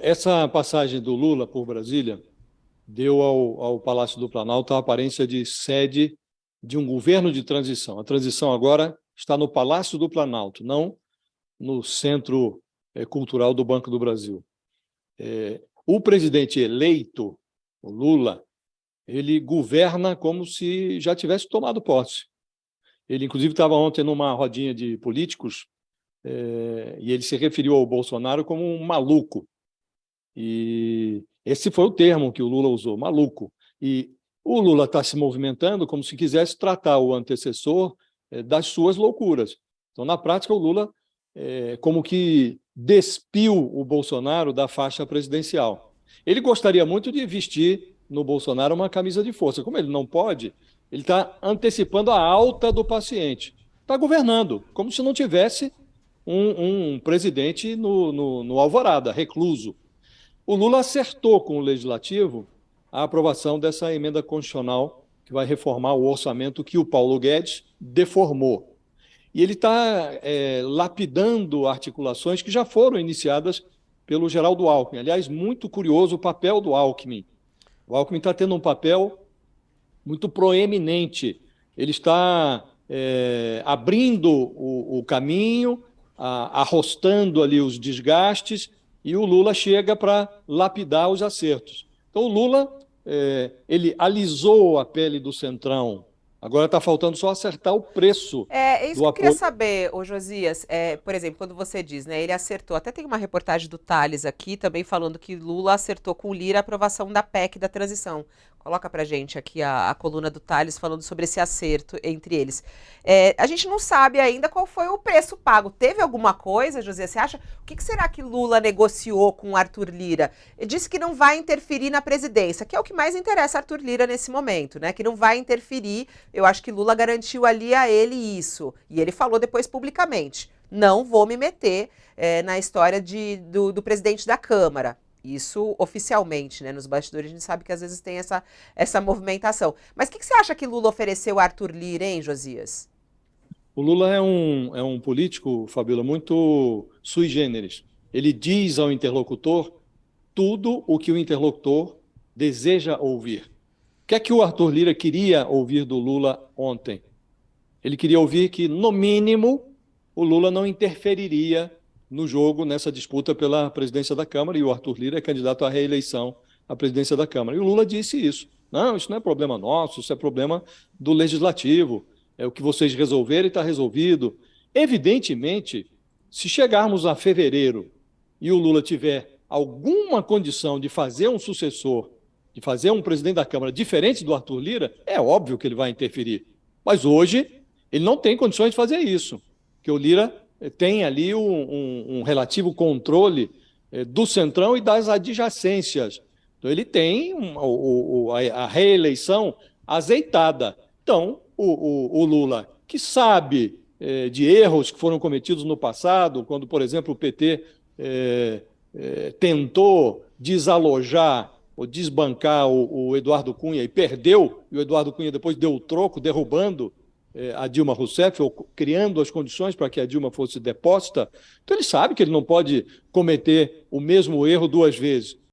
Essa passagem do Lula por Brasília deu ao Palácio do Planalto a aparência de sede de um governo de transição. A transição agora está no Palácio do Planalto, não no Centro Cultural do Banco do Brasil. O presidente eleito, o Lula, ele governa como se já tivesse tomado posse. Ele, inclusive, estava ontem numa rodinha de políticos e ele se referiu ao Bolsonaro como um maluco. E esse foi o termo que o Lula usou, maluco. E o Lula está se movimentando como se quisesse tratar o antecessor das suas loucuras. Então, na prática, o Lula como que despiu o Bolsonaro da faixa presidencial. Ele gostaria muito de vestir no Bolsonaro uma camisa de força. Como ele não pode, ele está antecipando a alta do paciente. Está governando, como se não tivesse um presidente no Alvorada, recluso. O Lula acertou com o Legislativo a aprovação dessa emenda constitucional que vai reformar o orçamento que o Paulo Guedes deformou. E ele está lapidando articulações que já foram iniciadas pelo Geraldo Alckmin. Aliás, muito curioso o papel do Alckmin. O Alckmin está tendo um papel muito proeminente. Ele está abrindo o caminho, arrostando ali os desgastes, e o Lula chega para lapidar os acertos. Então, o Lula ele alisou a pele do Centrão. Agora está faltando só acertar o preço É isso do que eu queria apoio. saber, ô Josias. Por exemplo, quando você diz, né, ele acertou. Até tem uma reportagem do Thales aqui também falando que Lula acertou com o Lira a aprovação da PEC da transição. Coloca pra gente aqui a coluna do Thales falando sobre esse acerto entre eles. A gente não sabe ainda qual foi o preço pago. Teve alguma coisa, Josias? Você acha? O que será que Lula negociou com o Arthur Lira? Ele disse que não vai interferir na presidência, que é o que mais interessa a Arthur Lira nesse momento, né? Que não vai interferir. Eu acho que Lula garantiu ali a ele isso. E ele falou depois publicamente: não vou me meter na história do presidente da Câmara. Isso oficialmente, né? Nos bastidores a gente sabe que às vezes tem essa movimentação. Mas o que você acha que Lula ofereceu a Arthur Lira, hein, Josias? O Lula é um político, Fabíola, muito sui generis. Ele diz ao interlocutor tudo o que o interlocutor deseja ouvir. O que é que o Arthur Lira queria ouvir do Lula ontem? Ele queria ouvir que, no mínimo, o Lula não interferiria no jogo, nessa disputa pela presidência da Câmara, e o Arthur Lira é candidato à reeleição à presidência da Câmara. E o Lula disse isso. Não, isso não é problema nosso, isso é problema do Legislativo. É o que vocês resolverem, está resolvido. Evidentemente, se chegarmos a fevereiro e o Lula tiver alguma condição de fazer um sucessor, de fazer um presidente da Câmara diferente do Arthur Lira, é óbvio que ele vai interferir. Mas hoje ele não tem condições de fazer isso, porque o Lira tem ali um relativo controle do Centrão e das adjacências. Então ele tem a reeleição azeitada. Então, o Lula, que sabe de erros que foram cometidos no passado, quando, por exemplo, o PT tentou desalojar ou desbancar o Eduardo Cunha e perdeu, e o Eduardo Cunha depois deu o troco, derrubando a Dilma Rousseff, ou criando as condições para que a Dilma fosse deposta. Então ele sabe que ele não pode cometer o mesmo erro duas vezes.